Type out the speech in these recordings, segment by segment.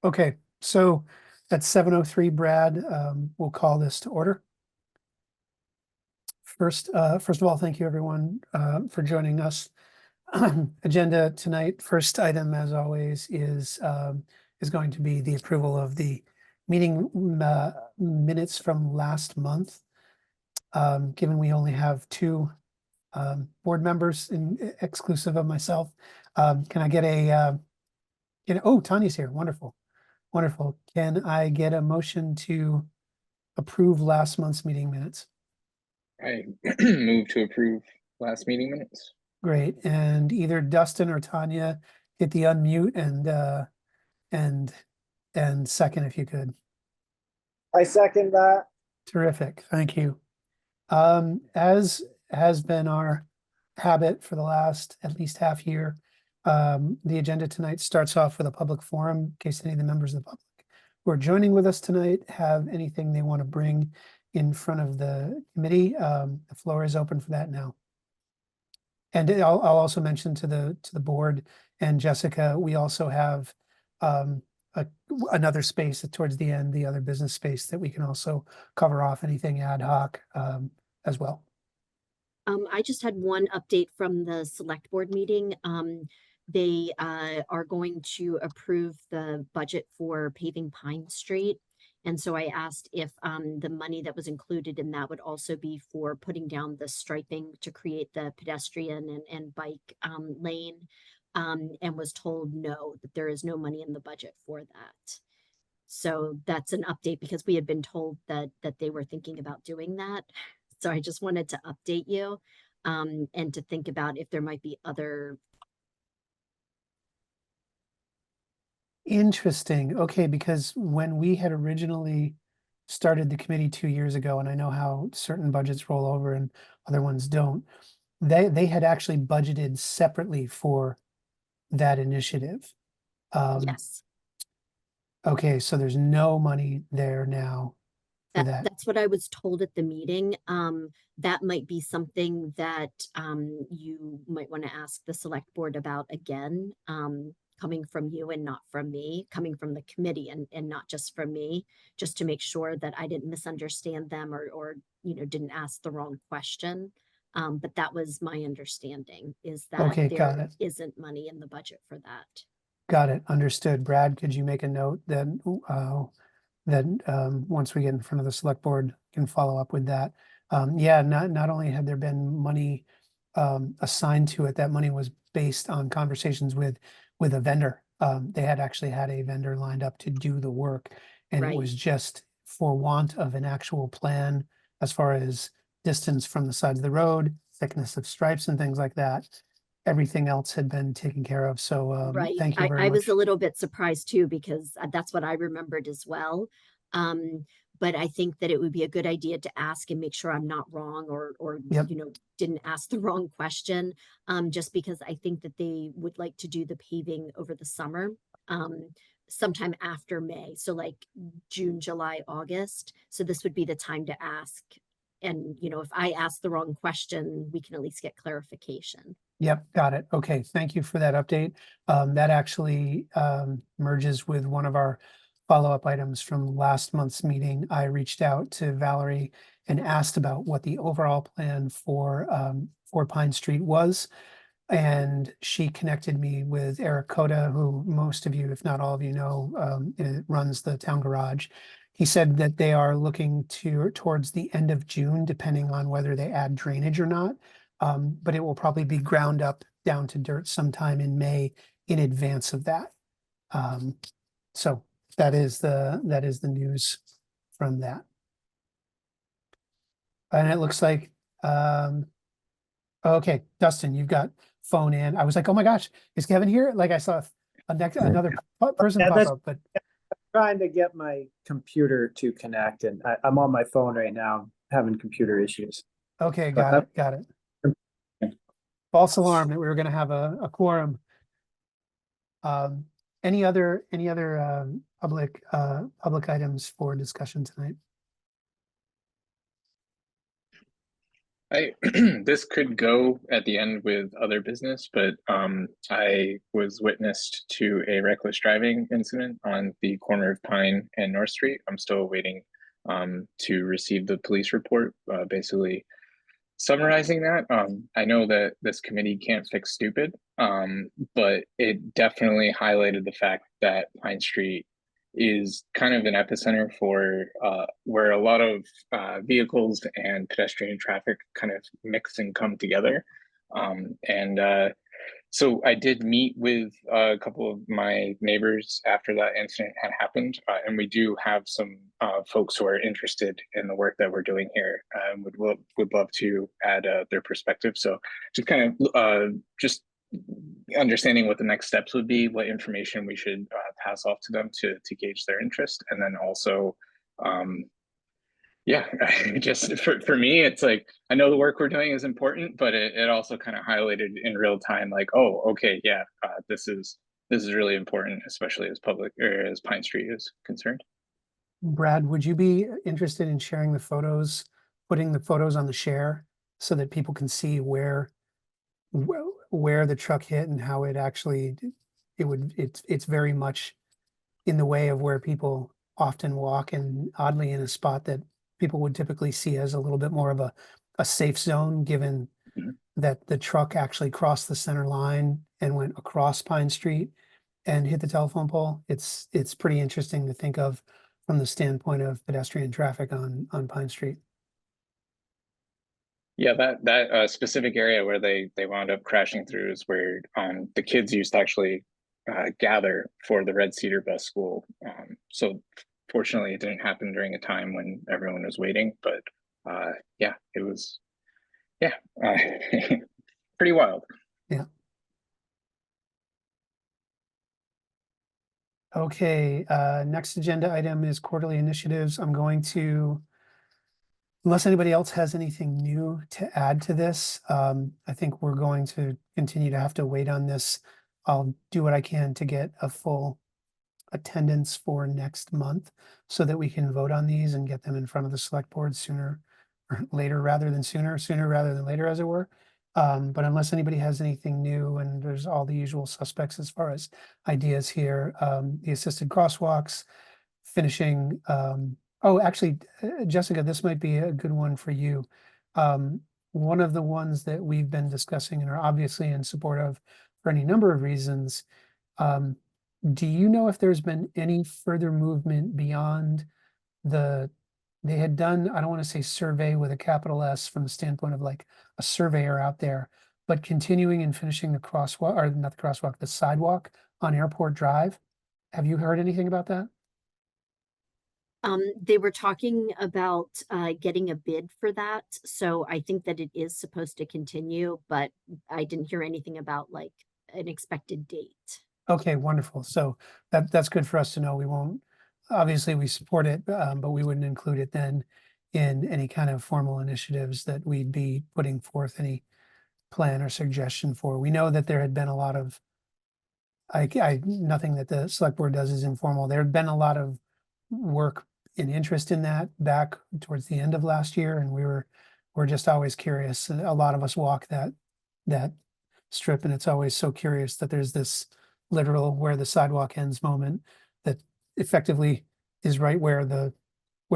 Okay, so at 7:03, Brad, we'll call this to order. First of all, thank you everyone for joining us. Agenda tonight, first item as always is going to be the approval of the meeting minutes from last month. Given we only have two board members exclusive of myself, can I get oh, Tanya's here. Wonderful. Wonderful. Can I get a motion to approve last month's meeting minutes? I move to approve last meeting minutes. Great. And either Dustin or Tanya hit the unmute and second if you could. I second that. Terrific. Thank you. As has been our habit for the last at least half year, the agenda tonight starts off with a public forum in case any of the members of the public who are joining with us tonight have anything they want to bring in front of the committee. The floor is open for that now. And I'll also mention to the board and Jessica, we also have another space towards the end, the other business space that we can also cover off anything ad hoc as well. I just had one update from the select board meeting. They are going to approve the budget for paving Pine Street. And so I asked if the money that was included in that would also be for putting down the striping to create the pedestrian and bike lane, and was told no, that there is no money in the budget for that. So that's an update because we had been told that they were thinking about doing that. So I just wanted to update you and to think about if there might be other. Interesting. Okay, because when we had originally started the committee 2 years ago, and I know how certain budgets roll over and other ones don't, they had actually budgeted separately for that initiative. Yes. Okay, so there's no money there now for that. That's what I was told at the meeting. That might be something that you might want to ask the select board about again, coming from you and not from me, coming from the committee and not just from me, just to make sure that I didn't misunderstand them or didn't ask the wrong question. But that was my understanding, is that Okay, got there it. isn't money in the budget for that. Got it. Understood. Brad, could you make a note that once we get in front of the select board, can follow up with that? Yeah, not only had there been money assigned to it, that money was based on conversations with a vendor. They had actually had a vendor lined up to do the work, and Right. it was just for want of an actual plan as far as distance from the sides of the road, thickness of stripes and things like that. Everything else had been taken care of. So Right. thank you very I much. was a little bit surprised too, because that's what I remembered as well. But I think that it would be a good idea to ask and make sure I'm not wrong or Yep. didn't ask the wrong question. Just because I think that they would like to do the paving over the summer, sometime after May. So like June, July, August. So this would be the time to ask. And if I ask the wrong question, we can at least get clarification. Yep, got it. Okay, thank you for that update. That actually merges with one of our follow-up items from last month's meeting. I reached out to Valerie and asked about what the overall plan for Pine Street was. And she connected me with Eric Coda, who most of you, if not all of you know, runs the town garage. He said that they are looking towards the end of June, depending on whether they add drainage or not. But it will probably be ground up down to dirt sometime in May in advance of that. So that is the news from that. And it looks like, okay, Dustin, you've got phone in. I was like, oh my gosh, is Kevin here? Like I saw another person Yeah, pop up, but Trying to get my computer to connect, and I'm on my phone right now having computer issues. okay, got it. False alarm that we were going to have a quorum. Any other public items for discussion tonight? This could go at the end with other business, but I was witnessed to a reckless driving incident on the corner of Pine and North Street. I'm still waiting to receive the police report, basically summarizing that. I know that this committee can't fix stupid, but it definitely highlighted the fact that Pine Street is kind of an epicenter for where a lot of vehicles and pedestrian traffic kind of mix and come together. And so I did meet with a couple of my neighbors after that incident had happened, and we do have some folks who are interested in the work that we're doing here and would love to add their perspective. So just kind of just understanding what the next steps would be, what information we should pass off to them to gauge their interest, and then also yeah, just for me, it's like I know the work we're doing is important, but it also kind of highlighted in real time, like, oh, okay, yeah, this is really important, especially as public or as Pine Street is concerned. Brad, would you be interested in sharing the photos, putting the photos on the share so that people can see where the truck hit and how it actually it's very much in the way of where people often walk, and oddly in a spot that people would typically see as a little bit more of a safe zone, given Mhm. that the truck actually crossed the center line and went across Pine Street and hit the telephone pole. It's pretty interesting to think of from the standpoint of pedestrian traffic on Pine Street. Yeah, that specific area where they wound up crashing through is where the kids used to actually gather for the Red Cedar Bus School. So fortunately, it didn't happen during a time when everyone was waiting, but yeah, it was pretty wild. Okay, next agenda item is quarterly initiatives. I'm going to, unless anybody else has anything new to add to this, I think we're going to continue to have to wait on this. I'll do what I can to get a full attendance for next month so that we can vote on these and get them in front of the select board sooner or later rather than sooner rather than later, as it were. But unless anybody has anything new, and there's all the usual suspects as far as ideas here, the assisted crosswalks, finishing, oh, actually, Jessica, this might be a good one for you. One of the ones that we've been discussing and are obviously in support of for any number of reasons, do you know if there's been any further movement beyond they had done, I don't want to say survey with a capital S from the standpoint of like a surveyor out there, but continuing and finishing the crosswalk, or not the crosswalk, the sidewalk on Airport Drive? Have you heard anything about that? They were talking about getting a bid for that, so I think that it is supposed to continue, but I didn't hear anything about like an expected date. Okay, wonderful. So that's good for us to know. We won't, obviously we support it, but we wouldn't include it then in any kind of formal initiatives that we'd be putting forth any plan or suggestion for. We know that there had been a lot of, nothing that the select board does is informal. There had been a lot of work and interest in that back towards the end of last year, and we're just always curious. A lot of us walk that strip, and it's always so curious that there's this literal where the sidewalk ends moment that effectively is right where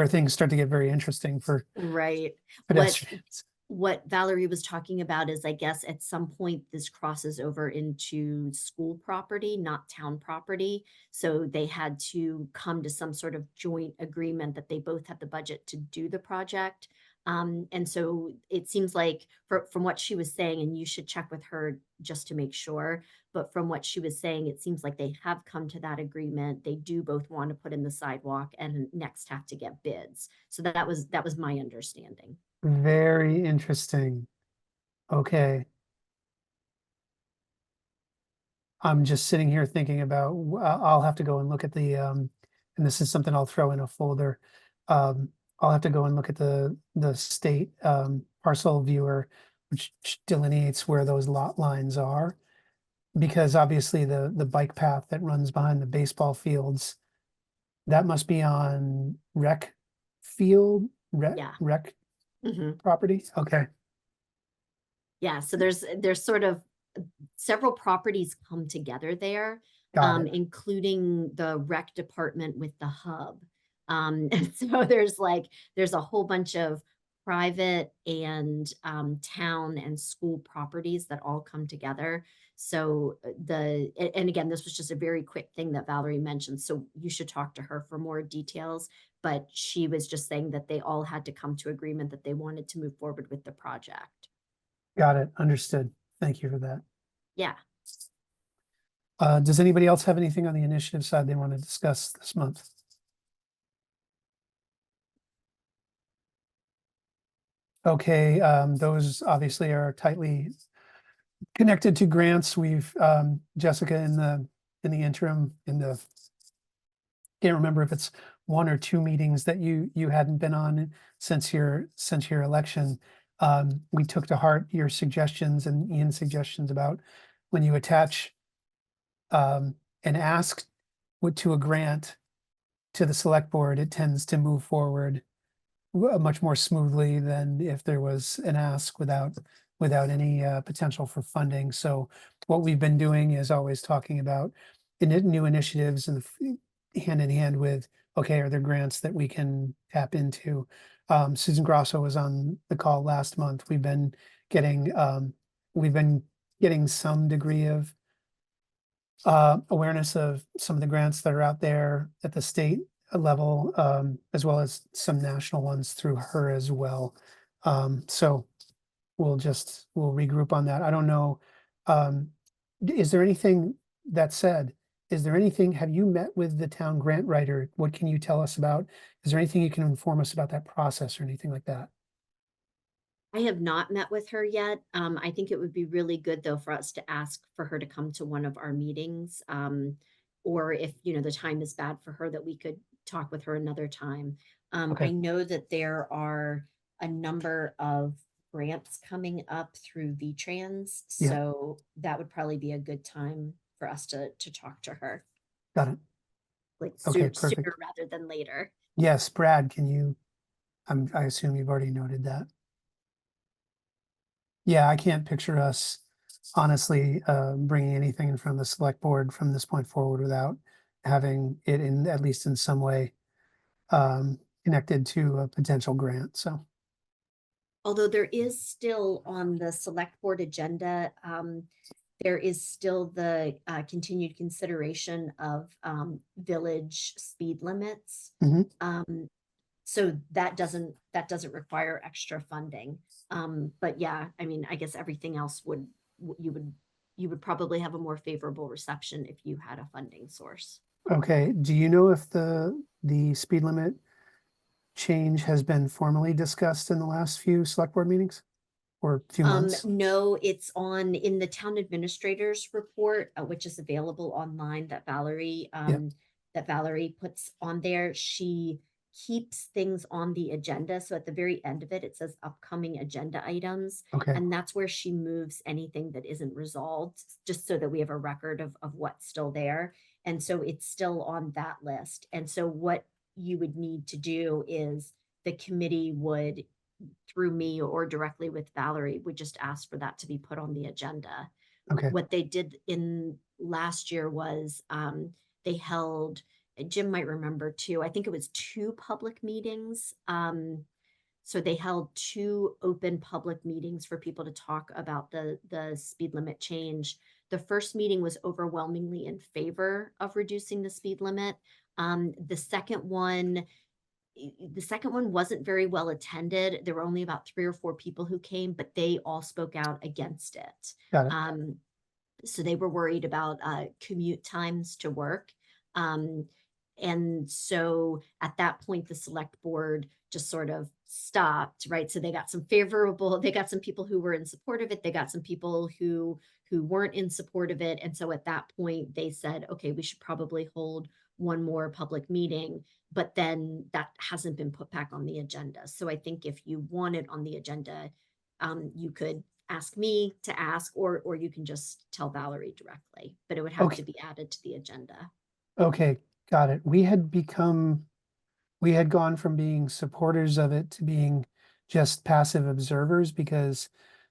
things start to get very interesting for Right. pedestrians. What Valerie was talking about is, I guess, at some point this crosses over into school property, not town property. So they had to come to some sort of joint agreement that they both had the budget to do the project. And so it seems like from what she was saying, and you should check with her just to make sure, but from what she was saying, it seems like they have come to that agreement. They do both want to put in the sidewalk and next have to get bids. So that was my understanding. Very interesting. Okay. I'm just sitting here thinking about, I'll have to go and look at the, and this is something I'll throw in a folder. I'll have to go and look at the state, parcel viewer, which delineates where those lot lines are. Because obviously the bike path that runs behind the baseball fields, that must be on rec field, Yeah. rec Mhm. property. Okay. Yeah, so there's sort of several properties come together there, Got it. including the rec department with the hub. And so there's a whole bunch of private and town and school properties that all come together. So and again, this was just a very quick thing that Valerie mentioned. So you should talk to her for more details. But she was just saying that they all had to come to agreement that they wanted to move forward with the project. Got it. Understood. Thank you for that. Yeah. Does anybody else have anything on the initiative side they want to discuss this month? Okay, those obviously are tightly connected to grants. We've, Jessica, in the interim, can't remember if it's one or two meetings that you hadn't been on since your election. We took to heart your suggestions and Ian's suggestions about when you attach an ask to a grant to the select board, it tends to move forward much more smoothly than if there was an ask without any potential for funding. So what we've been doing is always talking about new initiatives and hand in hand with, okay, are there grants that we can tap into? Susan Grosso was on the call last month. We've been getting some degree of awareness of some of the grants that are out there at the state level, as well as some national ones through her as well. So we'll regroup on that. I don't know. Is there anything that said? Have you met with the town grant writer? What can you tell us about? Is there anything you can inform us about that process or anything like that? I have not met with her yet. I think it would be really good though for us to ask for her to come to one of our meetings. Or if, the time is bad for her, that we could talk with her another time. Okay. I know that there are a number of grants coming up through VTrans, Yeah. so that would probably be a good time for us to talk to her, Got it. like Okay, sooner perfect. rather than later. Yes, Brad, I assume you've already noted that. Yeah, I can't picture us honestly bringing anything in front of the select board from this point forward without having it at least in some way connected to a potential grant. So, Although there is still on the select board agenda, there is still the continued consideration of village speed limits. Mhm. So that doesn't require extra funding. But yeah, I mean, I guess everything else you would probably have a more favorable reception if you had a funding source. Okay, do you know if the speed limit change has been formally discussed in the last few select board meetings or few months? No, it's in the town administrator's report, which is available online that Valerie puts on there. She keeps things on the agenda. So at the very end of it, it says upcoming agenda items. Okay, And that's where she moves anything that isn't resolved, just so that we have a record of what's still there. And so it's still on that list. And so what you would need to do is the committee would, through me or directly with Valerie, would just ask for that to be put on the agenda. okay, What they did in last year was they held, Jim might remember too, I think it was 2 public meetings. So they held 2 open public meetings for people to talk about the speed limit change. The first meeting was overwhelmingly in favor of reducing the speed limit. The second one wasn't very well attended. There were only about 3 or 4 people who came, but they all spoke out against it. got it. So they were worried about commute times to work. And so at that point, the select board just sort of stopped, right? So they got some people who were in support of it. They got some people who weren't in support of it. And so at that point, they said, okay, we should probably hold one more public meeting, but then that hasn't been put back on the agenda. So I think if you want it on the agenda, you could ask me to ask, or you can just tell Valerie directly, but it would have to be added to the agenda. Okay, got it. We had gone from being supporters of it to being just passive observers because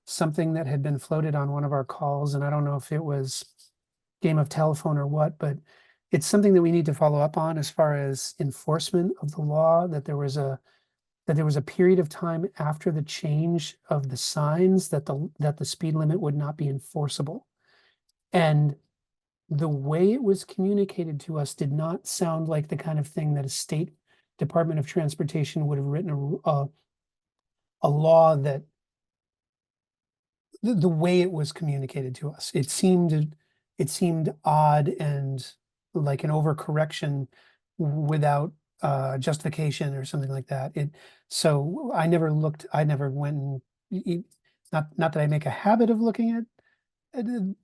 something that had been floated on one of our calls, and I don't know if it was game of telephone or what, but it's something that we need to follow up on as far as enforcement of the law, that there was a period of time after the change of the signs that the speed limit would not be enforceable. And the way it was communicated to us did not sound like the kind of thing that a state Department of Transportation would have written a law that the way it was communicated to us. It seemed odd and like an overcorrection without justification or something like that. So I never went and not that I make a habit of looking at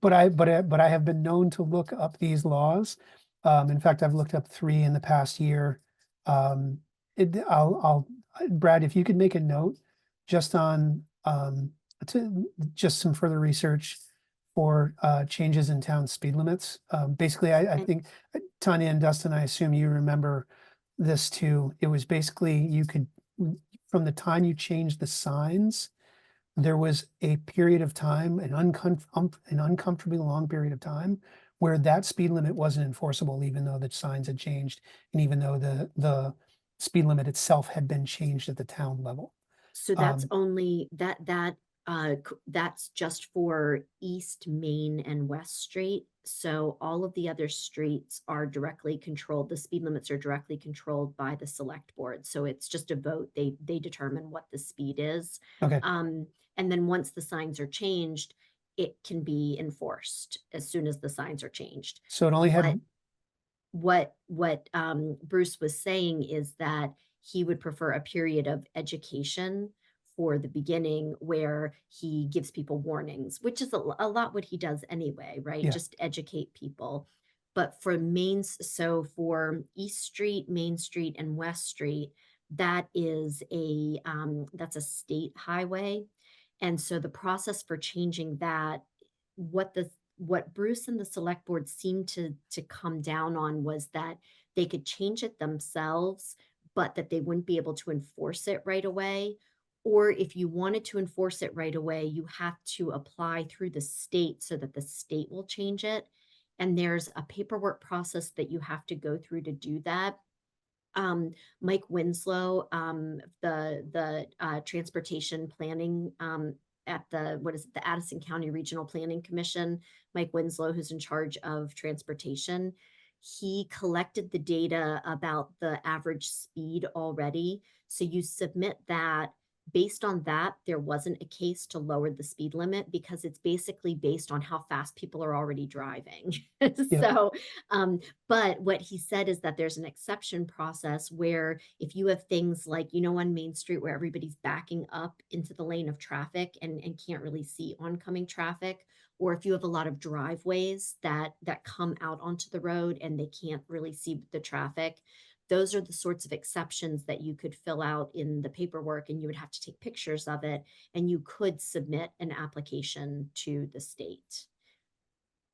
but I have been known to look up these laws. In fact, I've looked up 3 in the past year. Brad, if you could make a note just on just some further research for changes in town speed limits. Basically, I think Tanya and Dustin, I assume you remember this too. It was basically you could, from the time you changed the signs, there was a period of time, an uncomfortably long period of time, where that speed limit wasn't enforceable, even though the signs had changed, and even though the speed limit itself had been changed at the town level. So that's only that's just for East Main and West Street. So all of the other streets are directly controlled. The speed limits are directly controlled by the select board. So it's just a vote. They determine what the speed is. Okay. And then once the signs are changed, it can be enforced as soon as the signs are changed. So it only had. What Bruce was saying is that he would prefer a period of education for the beginning where he gives people warnings, which is a lot what he does anyway, right? Yeah. Just educate people. But for for East Street, Main Street, and West Street, that is that's a state highway. And so the process for changing that, what Bruce and the select board seemed to come down on was that they could change it themselves, but that they wouldn't be able to enforce it right away. Or if you wanted to enforce it right away, you have to apply through the state so that the state will change it. And there's a paperwork process that you have to go through to do that. Mike Winslow, the transportation planning at the Addison County Regional Planning Commission, Mike Winslow, who's in charge of transportation, he collected the data about the average speed already. So you submit that. Based on that, there wasn't a case to lower the speed limit because it's basically based on how fast people are already driving. So, but what he said is that there's an exception process where if you have things like, on Main Street where everybody's backing up into the lane of traffic and can't really see oncoming traffic, or if you have a lot of driveways that come out onto the road and they can't really see the traffic, those are the sorts of exceptions that you could fill out in the paperwork, and you would have to take pictures of it, and you could submit an application to the state.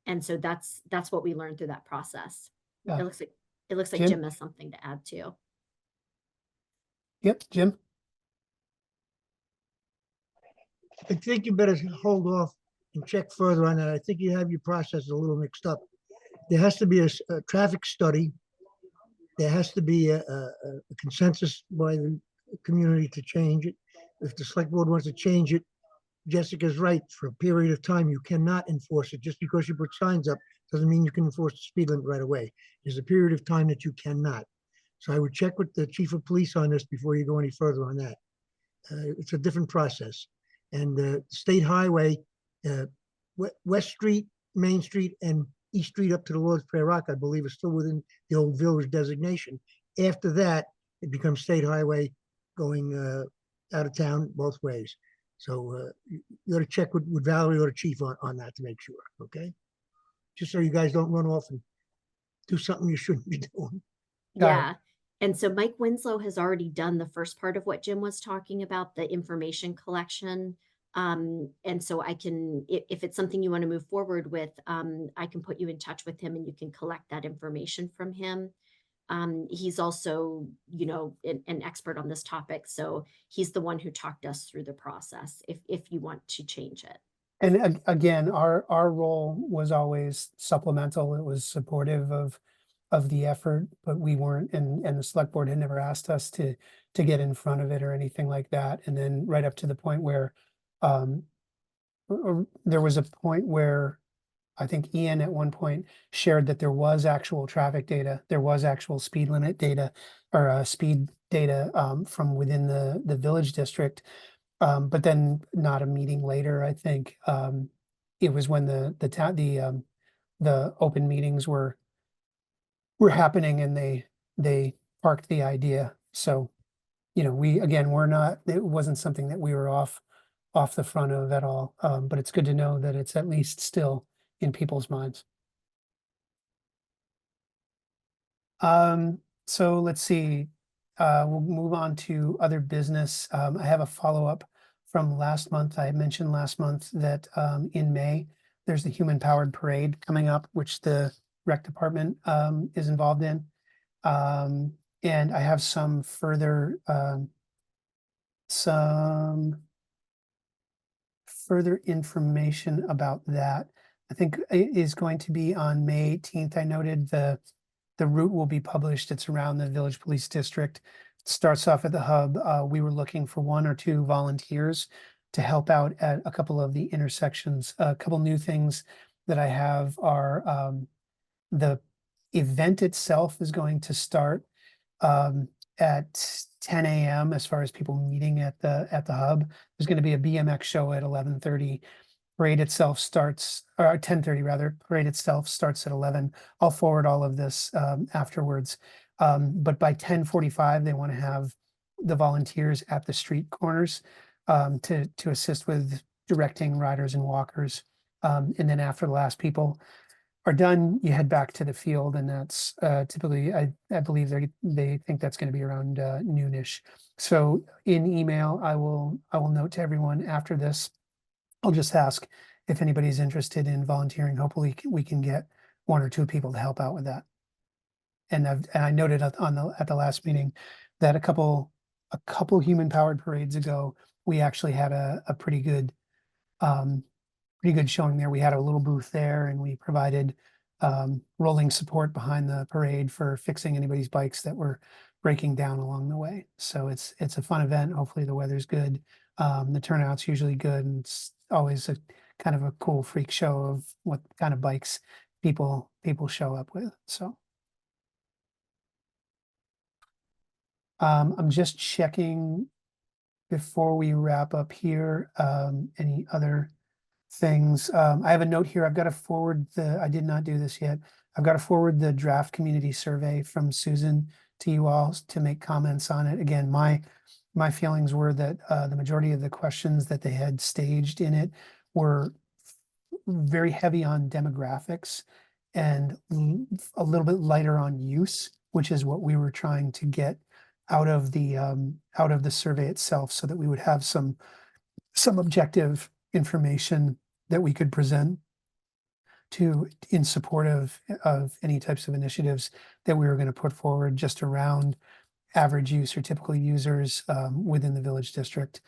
And so that's what we learned through that process. Yeah. It looks like Jim? Jim has something to add too. Yep, Jim. I think you better hold off and check further on that. I think you have your process a little mixed up. There has to be a traffic study. There has to be a consensus by the community to change it. If the select board wants to change it, Jessica's right. For a period of time, you cannot enforce it. Just because you put signs up doesn't mean you can enforce the speed limit right away. There's a period of time that you cannot. So I would check with the chief of police on this before you go any further on that. It's a different process. And state highway, West Street, Main Street, and East Street up to the Lord's Prayer Rock, I believe, is still within the old village designation. After that, it becomes state highway going out of town both ways. So you ought to check with Valerie or the chief on that to make sure, okay? Just so you guys don't run off and do something you shouldn't be doing. Yeah. And so Mike Winslow has already done the first part of what Jim was talking about, the information collection. And so I can, if it's something you want to move forward with, I can put you in touch with him and you can collect that information from him. He's also, you know, an expert on this topic, so he's the one who talked us through the process if you want to change it. And again, our role was always supplemental. It was supportive of the effort, but we weren't, and the select board had never asked us to get in front of it or anything like that. And then right up to the point where there was a point where I think Ian at one point shared that there was actual traffic data, there was actual speed limit data or speed data from within the village district. But then not a meeting later, I think it was when the open meetings were happening and they parked the idea. So, you know, it wasn't something that we were off the front of at all. But it's good to know that it's at least still in people's minds. So let's see. We'll move on to other business. I have a follow-up from last month. I had mentioned last month that in May, there's the Human Powered Parade coming up, which the rec department is involved in. And I have some further information about that. I think it is going to be on May 18th. I noted the route will be published. It's around the Village Police District. It starts off at the hub. We were looking for 1 or 2 volunteers to help out at a couple of the intersections. A couple new things that I have are the event itself is going to start at 10 a.m. as far as people meeting at the hub. There's going to be a BMX show at 11:30. Parade itself starts, or 10:30 rather. Parade itself starts at 11. I'll forward all of this afterwards. But by 10:45, they want to have the volunteers at the street corners to assist with directing riders and walkers. And then after the last people are done, you head back to the field, and that's typically, I believe they think that's going to be around noonish. So in email, I will note to everyone after this. I'll just ask if anybody's interested in volunteering. Hopefully we can get 1 or 2 people to help out with that. And I noted at the last meeting that a couple human powered parades ago, we actually had a pretty good showing there. We had a little booth there, and we provided rolling support behind the parade for fixing anybody's bikes that were breaking down along the way. So it's a fun event. Hopefully the weather's good. The turnout's usually good, and it's always a kind of a cool freak show of what kind of bikes people show up with. So I'm just checking before we wrap up here, any other things. I have a note here. I've got to forward I did not do this yet. I've got to forward the draft community survey from Susan to you all to make comments on it. Again, my feelings were that the majority of the questions that they had staged in it were very heavy on demographics and a little bit lighter on use, which is what we were trying to get out of the survey itself, so that we would have some objective information that we could present in support of any types of initiatives that we were going to put forward just around average use or typical users within the village district.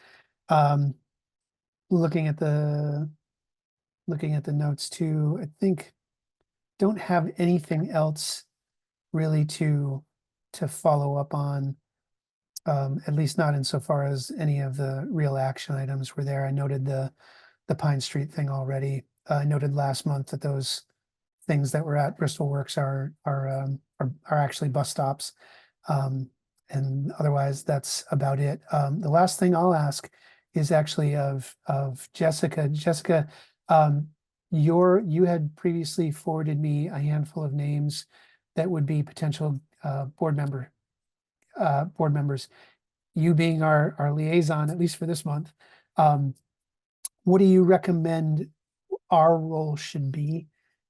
Looking at the notes too, I think don't have anything else really to follow up on, at least not insofar as any of the real action items were there. I noted the Pine Street thing already. I noted last month that those things that were at Bristol Works are actually bus stops. And otherwise, that's about it. The last thing I'll ask is actually of Jessica. Jessica, you had previously forwarded me a handful of names that would be potential board members. You being our liaison, at least for this month, what do you recommend our role should be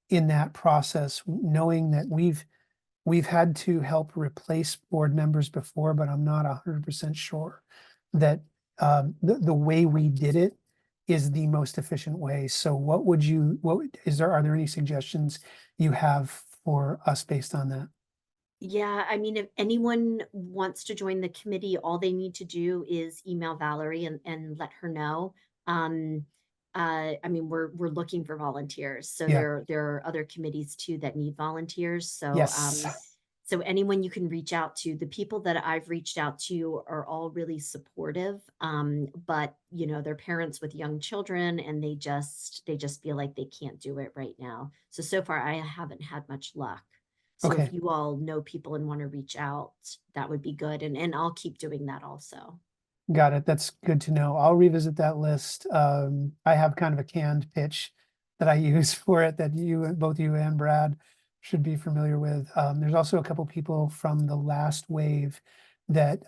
in that process, knowing that we've had to help replace board members before, but I'm not 100% sure that the way we did it is the most efficient way. So are there any suggestions you have for us based on that? Yeah, I mean, if anyone wants to join the committee, all they need to do is email Valerie and let her know. I mean, we're looking for volunteers, so Yeah. there are other committees too that need volunteers. So Yes. so anyone you can reach out to, the people that I've reached out to are all really supportive. But you know, they're parents with young children and they just feel like they can't do it right now. So far I haven't had much luck. So Okay. if you all know people and want to reach out, that would be good. And I'll keep doing that also. Got it. That's good to know. I'll revisit that list. I have kind of a canned pitch that I use for it that both you and Brad should be familiar with. There's also a couple people from the last wave that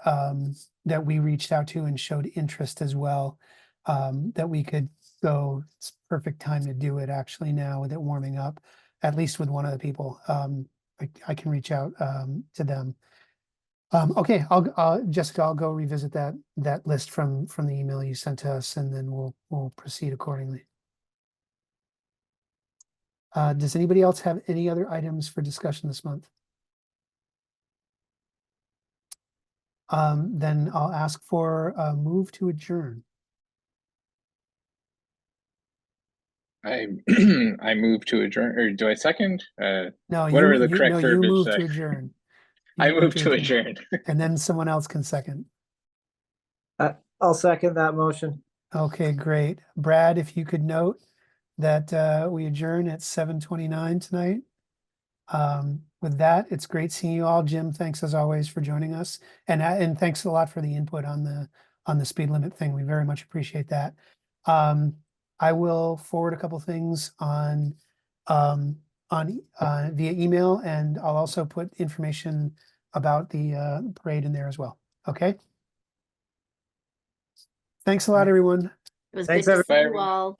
that we reached out to and showed interest as well. That we could go. It's perfect time to do it actually now with it warming up, at least with one of the people. I can reach out to them. Okay, Jessica, I'll go revisit that list from the email you sent to us, and then we'll proceed accordingly. Does anybody else have any other items for discussion this month? Then I'll ask for a move to adjourn. I I move to adjourn, or do I second? No, Whatever the correct no, you verbiage move say. to adjourn. I You move to adjourn. and then someone else can second. I'll second that motion. Okay, great. Brad, if you could note that we adjourn at 7:29 tonight. With that, it's great seeing you all. Jim, thanks as always for joining us. And thanks a lot for the input on the speed limit thing. We very much appreciate that. I will forward a couple things on via email, and I'll also put information about the parade in there as well. Okay. Thanks a lot, everyone. It was Thanks, good to see Bye, you everyone. all.